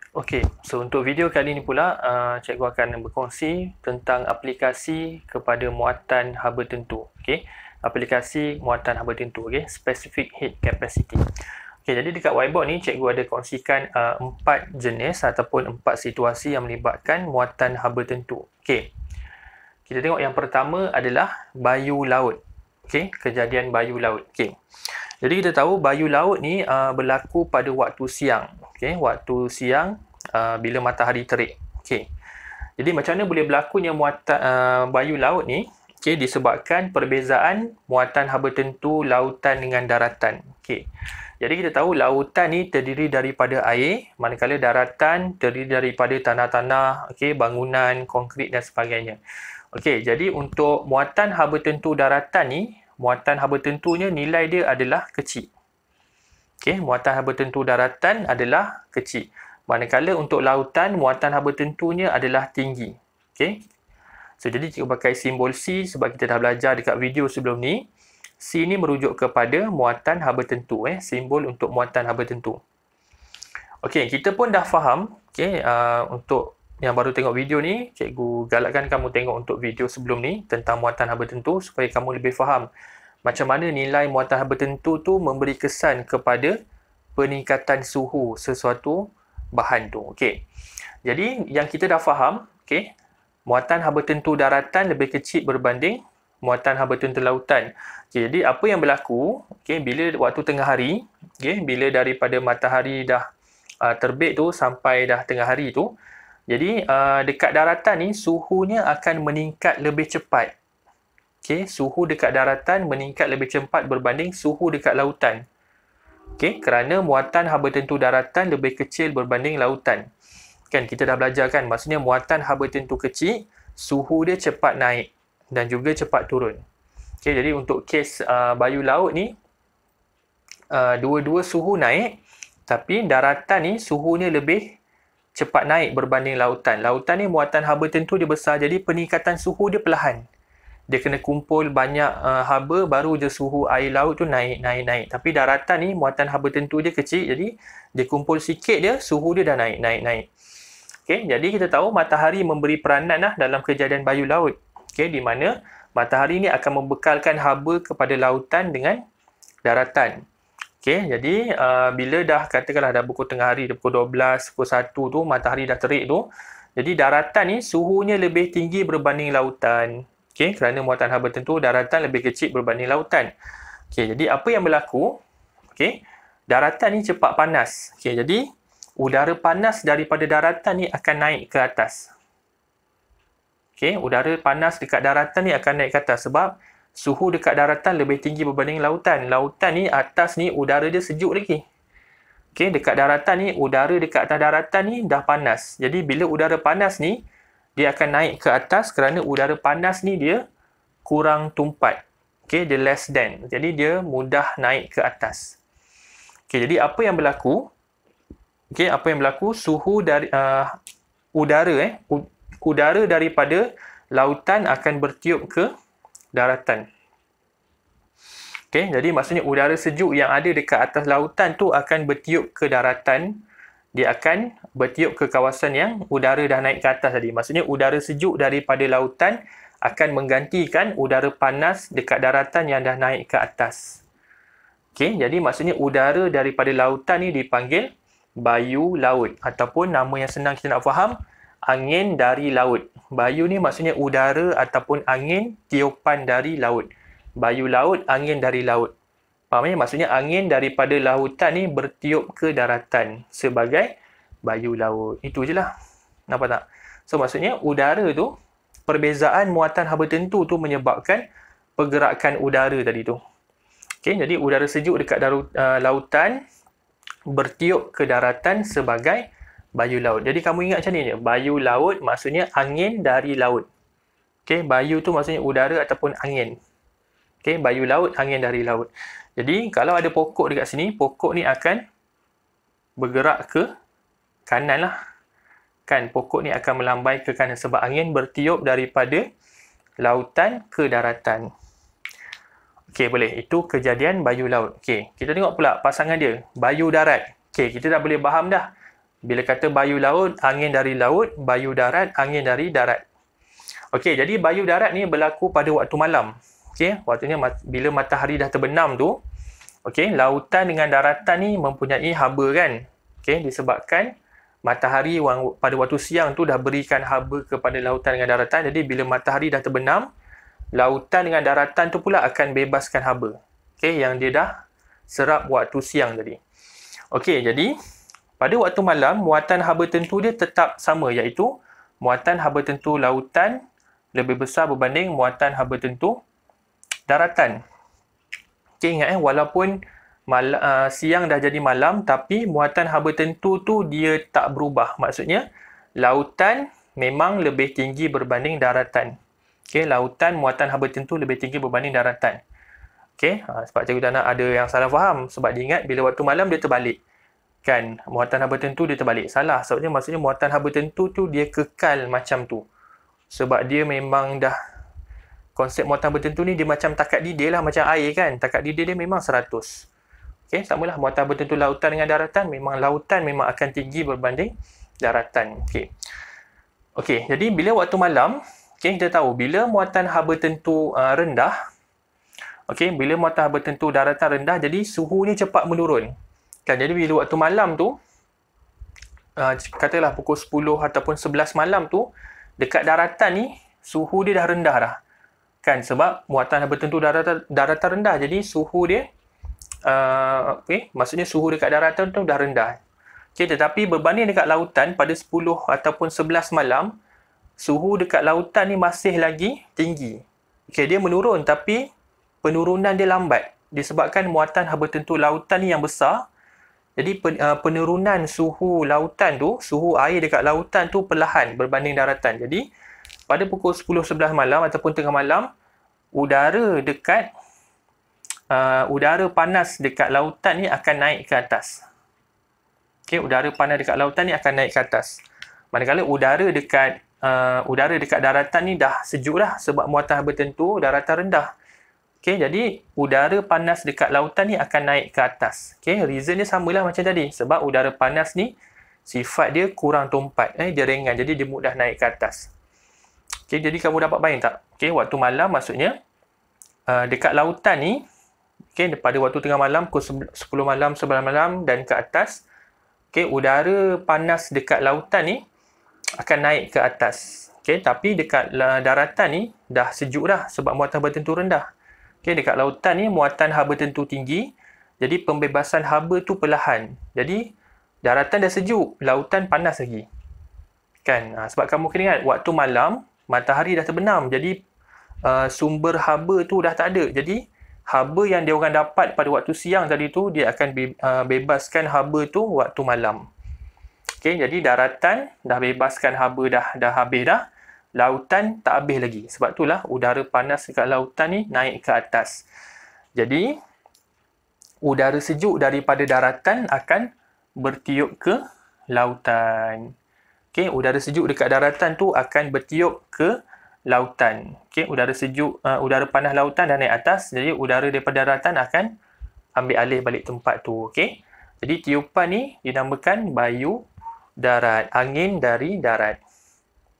Okey, so untuk video kali ni pula, cikgu akan berkongsi tentang aplikasi kepada muatan haba tentu. Okey, aplikasi muatan haba tentu, okey, specific heat capacity. Okey, jadi dekat whiteboard ni cikgu ada kongsikan 4 jenis ataupun 4 situasi yang melibatkan muatan haba tentu. Okey. Kita tengok yang pertama adalah bayu laut. Okey, kejadian bayu laut. Okey. Jadi kita tahu bayu laut ni berlaku pada waktu siang. Okey, waktu siang bila matahari terik. Okey. Jadi macam mana boleh berlakunya muatan bayu laut ni? Okey, disebabkan perbezaan muatan haba tentu lautan dengan daratan. Okey. Jadi kita tahu lautan ni terdiri daripada air, manakala daratan terdiri daripada tanah-tanah, okey, bangunan, konkrit dan sebagainya. Okey, jadi untuk muatan haba tentu daratan ni, muatan haba tentunya nilai dia adalah kecil. Okey, muatan haba tentu daratan adalah kecil. Manakala untuk lautan, muatan haba tentunya adalah tinggi. Okey. So, jadi cikgu pakai simbol C sebab kita dah belajar dekat video sebelum ni. C ni merujuk kepada muatan haba tentu. Simbol untuk muatan haba tentu. Okey, kita pun dah faham. Okey, untuk yang baru tengok video ni, cikgu galakkan kamu tengok untuk video sebelum ni tentang muatan haba tentu supaya kamu lebih faham macam mana nilai muatan haba tentu tu memberi kesan kepada peningkatan suhu sesuatu bahan tu. Okey. Jadi yang kita dah faham, okey, muatan haba tentu daratan lebih kecil berbanding muatan haba tentu lautan. Okay, jadi apa yang berlaku, okey, bila waktu tengah hari, okey, bila daripada matahari dah terbit tu sampai dah tengah hari tu, jadi dekat daratan ni suhunya akan meningkat lebih cepat. Okey, suhu dekat daratan meningkat lebih cepat berbanding suhu dekat lautan. Okey, kerana muatan haba tentu daratan lebih kecil berbanding lautan. Kan kita dah belajar kan, maksudnya muatan haba tentu kecil, suhu dia cepat naik dan juga cepat turun. Okey, jadi untuk kes bayu laut ni, dua-dua suhu naik, tapi daratan ni suhunya lebih cepat naik berbanding lautan. Lautan ni muatan haba tentu dia besar, jadi peningkatan suhu dia perlahan. Dia kena kumpul banyak haba baru je suhu air laut tu naik. Tapi daratan ni muatan haba tentu dia kecil, jadi dia kumpul sikit dia, suhu dia dah naik. Okey, jadi kita tahu matahari memberi peranan lah dalam kejadian bayu laut. Okey, di mana matahari ni akan membekalkan haba kepada lautan dengan daratan. Okey, jadi bila dah katakanlah dah pukul tengah hari, pukul 12, pukul 1 tu, matahari dah terik tu. Jadi daratan ni suhunya lebih tinggi berbanding lautan. Okey, kerana muatan haba tentu daratan lebih kecil berbanding lautan. Okey, jadi apa yang berlaku? Okey, daratan ni cepat panas. Okey, jadi udara panas daripada daratan ni akan naik ke atas. Okey, udara panas dekat daratan ni akan naik ke atas sebab suhu dekat daratan lebih tinggi berbanding lautan. Lautan ni atas ni udara dia sejuk lagi. Okey, dekat daratan ni udara dekat atas daratan ni dah panas. Jadi bila udara panas ni dia akan naik ke atas kerana udara panas ni dia kurang tumpat. Okey, dia less than. Jadi dia mudah naik ke atas. Okey, jadi apa yang berlaku? Okey, apa yang berlaku? Suhu dari udara daripada lautan akan bertiup ke daratan. Okey, jadi maksudnya udara sejuk yang ada dekat atas lautan tu akan bertiup ke daratan. Dia akan bertiup ke kawasan yang udara dah naik ke atas tadi. Maksudnya udara sejuk daripada lautan akan menggantikan udara panas dekat daratan yang dah naik ke atas. Okey, jadi maksudnya udara daripada lautan ni dipanggil bayu laut ataupun nama yang senang kita nak faham, angin dari laut. Bayu ni maksudnya udara ataupun angin tiupan dari laut. Bayu laut, angin dari laut. Faham ya? Maksudnya angin daripada lautan ni bertiup ke daratan sebagai bayu laut. Itu je lah. Nampak tak? So maksudnya udara tu, perbezaan muatan haba tentu tu menyebabkan pergerakan udara tadi tu. Okay, jadi udara sejuk dekat lautan bertiup ke daratan sebagai bayu laut. Jadi kamu ingat macam ni je. Bayu laut maksudnya angin dari laut. Okey, bayu tu maksudnya udara ataupun angin. Okey, bayu laut, angin dari laut. Jadi kalau ada pokok dekat sini, pokok ni akan bergerak ke kanan lah. Kan, pokok ni akan melambai ke kanan sebab angin bertiup daripada lautan ke daratan. Okey, boleh. Itu kejadian bayu laut. Okey, kita tengok pula pasangan dia. Bayu darat. Okey, kita dah boleh faham dah. Bila kata bayu laut, angin dari laut, bayu darat, angin dari darat. Okey, jadi bayu darat ni berlaku pada waktu malam. Okey, waktunya bila matahari dah terbenam tu, okey, lautan dengan daratan ni mempunyai haba kan. Okey, disebabkan matahari pada waktu siang tu dah berikan haba kepada lautan dengan daratan. Jadi bila matahari dah terbenam, lautan dengan daratan tu pula akan bebaskan haba. Okey, yang dia dah serap waktu siang tadi. Okey, jadi pada waktu malam, muatan haba tentu dia tetap sama, iaitu muatan haba tentu lautan lebih besar berbanding muatan haba tentu daratan. Okay, ingat walaupun siang dah jadi malam, tapi muatan haba tentu tu dia tak berubah. Maksudnya, lautan memang lebih tinggi berbanding daratan. Okay, lautan muatan haba tentu lebih tinggi berbanding daratan. Okay, sebab cikgu tak nak ada yang salah faham. Sebab diingat bila waktu malam dia terbalik. Kan, muatan haba tentu dia terbalik. Salah, sebabnya maksudnya muatan haba tentu tu dia kekal macam tu. Sebab dia memang dah, konsep muatan haba tentu ni dia macam takat didih lah, macam air kan. Takat didih dia memang 100. Okay, samalah muatan haba tentu lautan dengan daratan. Memang lautan memang akan tinggi berbanding daratan. Okay. Okay, jadi bila waktu malam, okay, kita tahu bila muatan haba tentu rendah, okay, bila muatan haba tentu daratan rendah, jadi suhu ni cepat menurun. Kan, jadi bila waktu malam tu, katalah pukul 10 ataupun 11 malam tu, dekat daratan ni, suhu dia dah rendah dah. Kan, sebab muatan haba tentu daratan rendah. Jadi, suhu dia, maksudnya suhu dekat daratan tu dah rendah. Okay, tetapi berbanding dekat lautan, pada 10 ataupun 11 malam, suhu dekat lautan ni masih lagi tinggi. Okay, dia menurun, tapi penurunan dia lambat. Disebabkan muatan haba tentu lautan ni yang besar. Jadi penurunan suhu lautan tu, suhu air dekat lautan tu perlahan berbanding daratan. Jadi pada pukul 10-11 malam ataupun tengah malam, udara panas dekat lautan ni akan naik ke atas. Okey, udara panas dekat lautan ni akan naik ke atas. Manakala udara dekat daratan ni dah sejuk dah sebab muatan haba tentu daratan rendah. Okay, jadi udara panas dekat lautan ni akan naik ke atas. Okay, reason dia samalah macam tadi. Sebab udara panas ni sifat dia kurang tumpat. Dia ringan, jadi dia mudah naik ke atas. Okay, jadi kamu dapat bayang tak? Okay, waktu malam maksudnya dekat lautan ni, okay, pada waktu tengah malam, pukul 10 malam, 11 malam dan ke atas, okay, udara panas dekat lautan ni akan naik ke atas. Okay, tapi dekat daratan ni dah sejuk dah sebab muatan haba tentu rendah. Okay, dekat lautan ni muatan haba tentu tinggi. Jadi pembebasan haba tu perlahan. Jadi daratan dah sejuk, lautan panas lagi. Kan? Sebab kamu kena ingat waktu malam matahari dah terbenam. Jadi sumber haba tu dah tak ada. Jadi haba yang dia orang dapat pada waktu siang tadi tu dia akan bebaskan haba tu waktu malam. Okay, jadi daratan dah bebaskan haba dah habis dah. Lautan tak habis lagi. Sebab itulah udara panas dekat lautan ni naik ke atas. Jadi, udara sejuk daripada daratan akan bertiup ke lautan. Okay, udara sejuk dekat daratan tu akan bertiup ke lautan. Okay, udara panas lautan dah naik atas. Jadi, udara daripada daratan akan ambil alih balik tempat tu. Okay, jadi tiupan ni dinamakan bayu darat. Angin dari darat.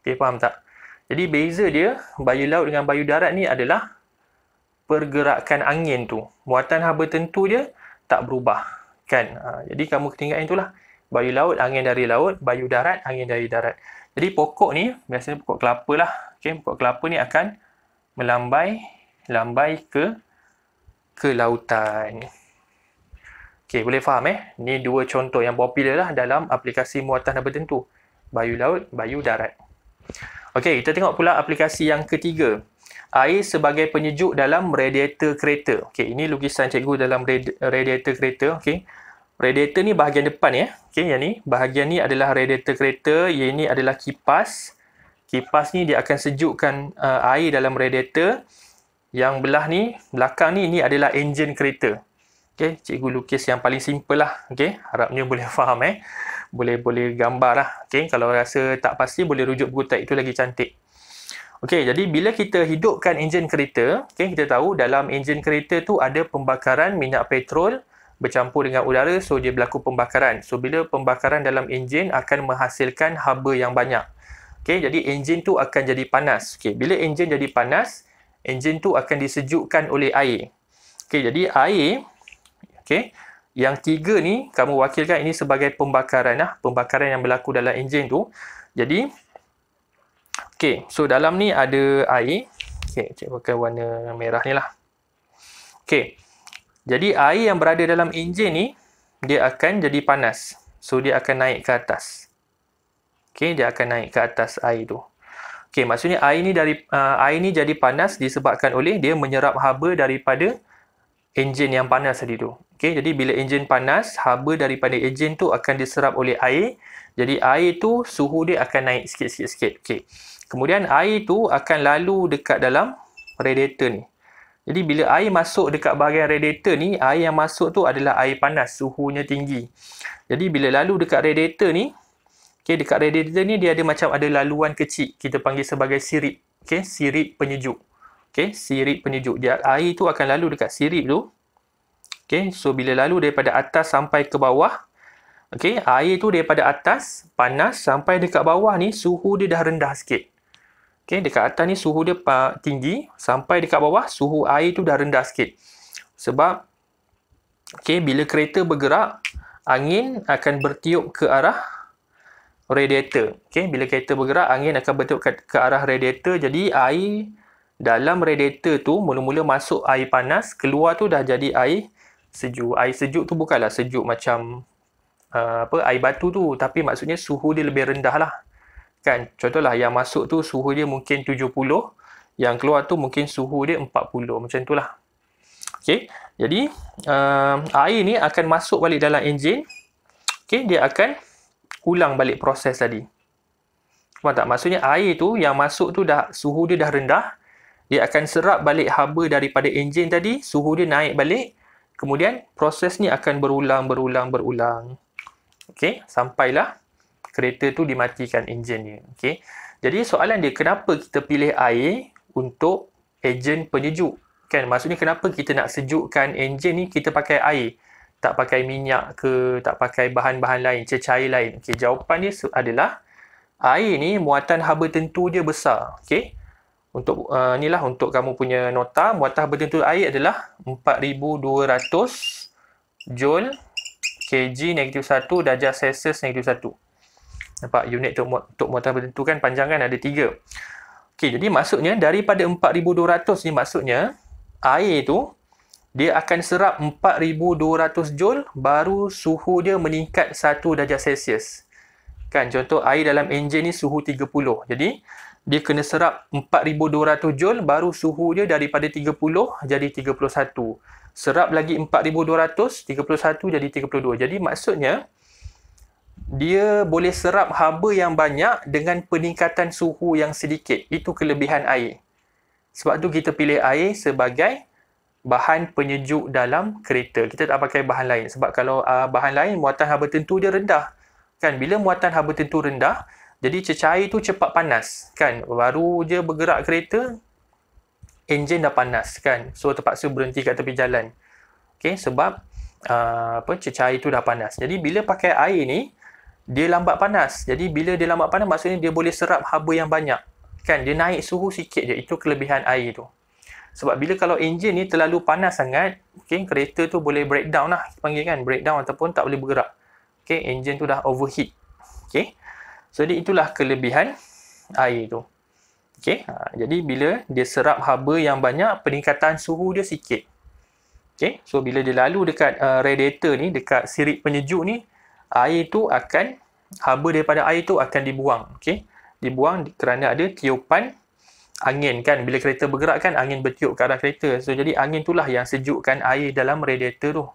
Okay, faham tak? Jadi beza dia, bayu laut dengan bayu darat ni adalah pergerakan angin tu. Muatan haba tentu dia tak berubah. Kan? Jadi kamu kena ingat itulah. Bayu laut, angin dari laut. Bayu darat, angin dari darat. Jadi pokok ni, biasanya pokok kelapa lah. Okay? Pokok kelapa ni akan melambai ke lautan. Okay, boleh faham Ni dua contoh yang popular lah dalam aplikasi muatan haba tentu. Bayu laut, bayu darat. Okey, kita tengok pula aplikasi yang ketiga. Air sebagai penyejuk dalam radiator kereta. Okey, ini lukisan cikgu dalam radiator kereta. Okey. Radiator ni bahagian depan ya. Okey, yang ni bahagian ni adalah radiator kereta, yang ini adalah kipas. Kipas ni dia akan sejukkan air dalam radiator. Yang belah ni, belakang ni, ini adalah enjin kereta. Okey, cikgu lukis yang paling simple lah. Okey, harapnya boleh faham boleh gambar lah. Okay, kalau rasa tak pasti boleh rujuk buku teks itu lagi cantik. Okay, jadi bila kita hidupkan enjin kereta, okay, kita tahu dalam enjin kereta tu ada pembakaran minyak petrol, bercampur dengan udara, so dia berlaku pembakaran. So bila pembakaran dalam enjin akan menghasilkan haba yang banyak. Okey, jadi enjin tu akan jadi panas. Okey, bila enjin jadi panas, enjin tu akan disejukkan oleh air. Okey, jadi air, okey, yang 3 ni kamu wakilkan ini sebagai pembakaran lah, pembakaran yang berlaku dalam enjin tu. Jadi okey, so dalam ni ada air. Okey, cik pakai warna merah ni lah. Okey. Jadi air yang berada dalam enjin ni dia akan jadi panas. So dia akan naik ke atas. Okey, dia akan naik ke atas air tu. Okey, maksudnya air ni jadi panas disebabkan oleh dia menyerap haba daripada enjin yang panas tadi tu. Okey, jadi bila enjin panas, haba daripada enjin tu akan diserap oleh air. Jadi air tu suhu dia akan naik sikit-sikit. Okey. Kemudian air tu akan lalu dekat dalam radiator ni. Jadi bila air masuk dekat bahagian radiator ni, air yang masuk tu adalah air panas, suhunya tinggi. Jadi bila lalu dekat radiator ni, okey, dekat radiator ni dia ada macam ada laluan kecil, kita panggil sebagai sirip. Okey, sirip penyejuk. Okey, sirip penyejuk. Dia air tu akan lalu dekat sirip tu. Okey, so bila lalu daripada atas sampai ke bawah, okey, air tu daripada atas panas sampai dekat bawah ni suhu dia dah rendah sikit. Okey, dekat atas ni suhu dia tinggi, sampai dekat bawah suhu air tu dah rendah sikit. Sebab okey, bila kereta bergerak, angin akan bertiup ke arah radiator. Okey, bila kereta bergerak, angin akan bertiup ke arah radiator. Jadi air dalam radiator tu mula-mula masuk air panas, keluar tu dah jadi air sejuk. Air sejuk tu bukanlah sejuk macam air batu tu, tapi maksudnya suhu dia lebih rendah lah. Kan, contohlah yang masuk tu suhu dia mungkin 70, yang keluar tu mungkin suhu dia 40, macam tu lah. Okey, jadi air ni akan masuk balik dalam enjin. Okey, dia akan ulang balik proses tadi. Faham tak? Maksudnya air tu yang masuk tu dah suhu dia dah rendah, dia akan serap balik haba daripada enjin tadi, suhu dia naik balik, kemudian proses ni akan berulang. Okey, sampailah kereta tu dimatikan enjin dia. Okey. Jadi soalan dia, kenapa kita pilih air untuk ejen penyejuk? Kan, maksudnya kenapa kita nak sejukkan enjin ni kita pakai air? Tak pakai minyak ke, tak pakai bahan-bahan lain, cecair lain. Okey, jawapan dia adalah air ni muatan haba tentu dia besar. Okey. Untuk inilah untuk kamu punya nota, muatan haba tentu air adalah 4200 Joule kg -1 darjah Celsius -1. Nampak unit untuk muatan bertentu kan panjang kan, ada 3. Okey, jadi maksudnya daripada 4200 ni, maksudnya air tu dia akan serap 4200 Joule baru suhu dia meningkat 1 darjah Celsius. Kan, contoh air dalam enjin ni suhu 30. Jadi dia kena serap 4200 Joule baru suhu dia daripada 30 jadi 31. Serap lagi 4200, 31 jadi 32. Jadi maksudnya dia boleh serap haba yang banyak dengan peningkatan suhu yang sedikit. Itu kelebihan air. Sebab tu kita pilih air sebagai bahan penyejuk dalam kereta. Kita tak pakai bahan lain. Sebab kalau bahan lain, muatan haba tentu dia rendah. Kan, bila muatan haba tentu rendah, jadi cecair tu cepat panas. Kan, baru je bergerak kereta, enjin dah panas. Kan, so terpaksa berhenti kat tepi jalan. Okay, sebab cecair tu dah panas. Jadi bila pakai air ni, dia lambat panas. Jadi bila dia lambat panas, maksudnya dia boleh serap haba yang banyak. Kan, dia naik suhu sikit je. Itu kelebihan air tu. Sebab bila kalau enjin ni terlalu panas sangat, okay, kereta tu boleh breakdown lah. Kita panggil kan, breakdown ataupun tak boleh bergerak. Okay, enjin tu dah overheat. Okay. So, jadi itulah kelebihan air tu. Okay. Jadi bila dia serap haba yang banyak, peningkatan suhu dia sikit. Okay. So, bila dia lalu dekat radiator ni, dekat sirip penyejuk ni, air tu akan, haba daripada air tu akan dibuang. Okay? Dibuang kerana ada tiupan angin kan. Bila kereta bergerak kan, angin bertiup ke arah kereta. So, jadi angin itulah yang sejukkan air dalam radiator tu.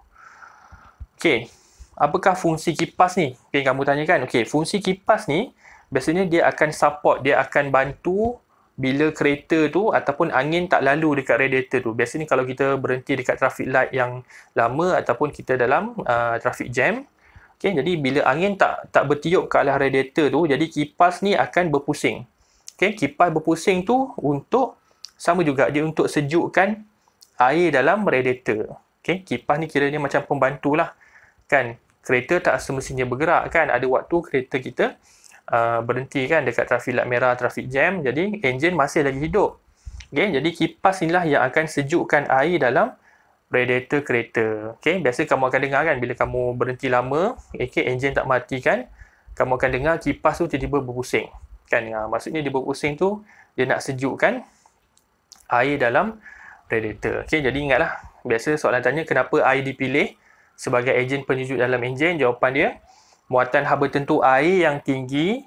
Okay. Apakah fungsi kipas ni? Okay, kamu tanyakan. Okay, fungsi kipas ni, biasanya dia akan support, dia akan bantu bila kereta tu ataupun angin tak lalu dekat radiator tu. Biasanya kalau kita berhenti dekat traffic light yang lama ataupun kita dalam traffic jam, okay, jadi bila angin tak bertiup ke arah radiator tu, jadi kipas ni akan berpusing. Okay, kipas berpusing tu untuk, sama juga, dia untuk sejukkan air dalam radiator. Okey, kipas ni kiranya macam pembantu lah. Kan, kereta tak semestinya bergerak kan. Ada waktu kereta kita berhenti kan dekat trafik light merah, trafik jam. Jadi, enjin masih lagi hidup. Okey, jadi kipas inilah yang akan sejukkan air dalam radiator kereta. Okey, biasa kamu akan dengar kan bila kamu berhenti lama, okey, enjin tak mati kan, kamu akan dengar kipas tu tiba-tiba berpusing. Kan, maksudnya dia berpusing tu dia nak sejukkan air dalam radiator. Okey, jadi ingatlah, biasa soalan tanya kenapa air dipilih sebagai ejen penyejuk dalam enjin. Jawapan dia, muatan haba tentu air yang tinggi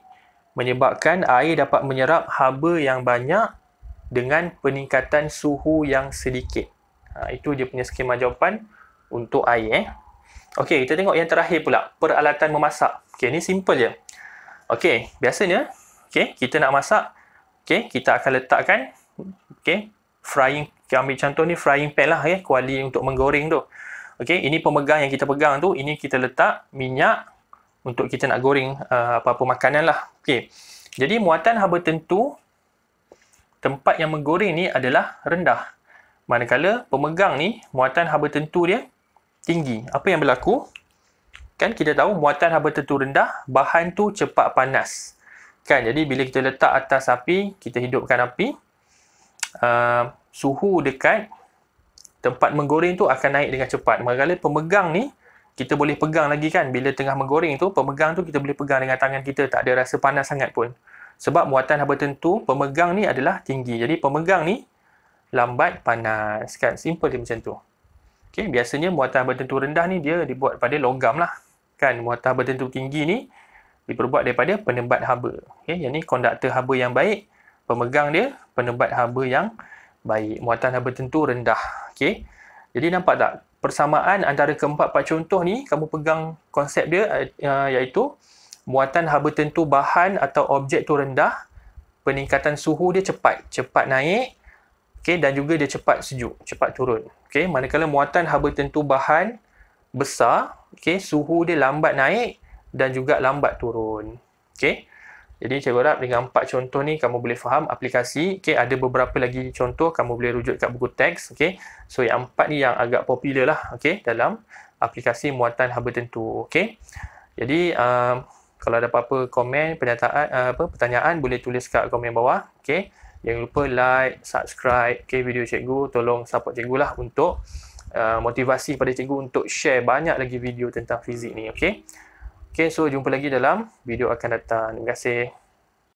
menyebabkan air dapat menyerap haba yang banyak dengan peningkatan suhu yang sedikit. Itu dia punya skema jawapan untuk air. Okey, kita tengok yang terakhir pula, peralatan memasak. Okey, ni simple je. Okey, biasanya kita nak masak, kita akan letakkan frying, kita ambil contoh ni frying pan lah, kuali untuk menggoreng tu. Okey, ini pemegang yang kita pegang tu, ini kita letak minyak untuk kita nak goreng apa-apa makanan lah. Okey, jadi muatan haba tentu tempat yang menggoreng ni adalah rendah. Manakala pemegang ni, muatan haba tentu dia tinggi. Apa yang berlaku? Kan kita tahu muatan haba tentu rendah, bahan tu cepat panas. Kan, jadi bila kita letak atas api, kita hidupkan api, suhu dekat tempat menggoreng tu akan naik dengan cepat. Manakala pemegang ni, kita boleh pegang lagi kan. Bila tengah menggoreng tu, pemegang tu kita boleh pegang dengan tangan kita. Tak ada rasa panas sangat pun. Sebab muatan haba tentu, pemegang ni adalah tinggi. Jadi pemegang ni lambat panas. Kan, simple dia macam tu. Okay, biasanya muatan haba tentu rendah ni dia dibuat pada logam lah. Kan, muatan haba tentu tinggi ni diperbuat daripada penebat haba. Okay, yang ni konduktor haba yang baik. Pemegang dia penebat haba yang baik. Muatan haba tentu rendah. Okey. Jadi nampak tak persamaan antara keempat-empat contoh ni, kamu pegang konsep dia iaitu muatan haba tentu bahan atau objek tu rendah, peningkatan suhu dia cepat naik, dan juga dia cepat sejuk, cepat turun. Manakala muatan haba tentu bahan besar, suhu dia lambat naik dan juga lambat turun. Jadi cikgu harap dengan 4 contoh ni kamu boleh faham aplikasi. Ada beberapa lagi contoh kamu boleh rujuk kat buku teks. So yang 4 ni yang agak popular lah dalam aplikasi muatan haba tentu. Jadi kalau ada apa-apa komen, pertanyaan boleh tulis kat komen bawah. Jangan lupa like, subscribe video cikgu. Tolong support cikgu lah untuk motivasi pada cikgu untuk share banyak lagi video tentang fizik ni. So jumpa lagi dalam video akan datang. Terima kasih.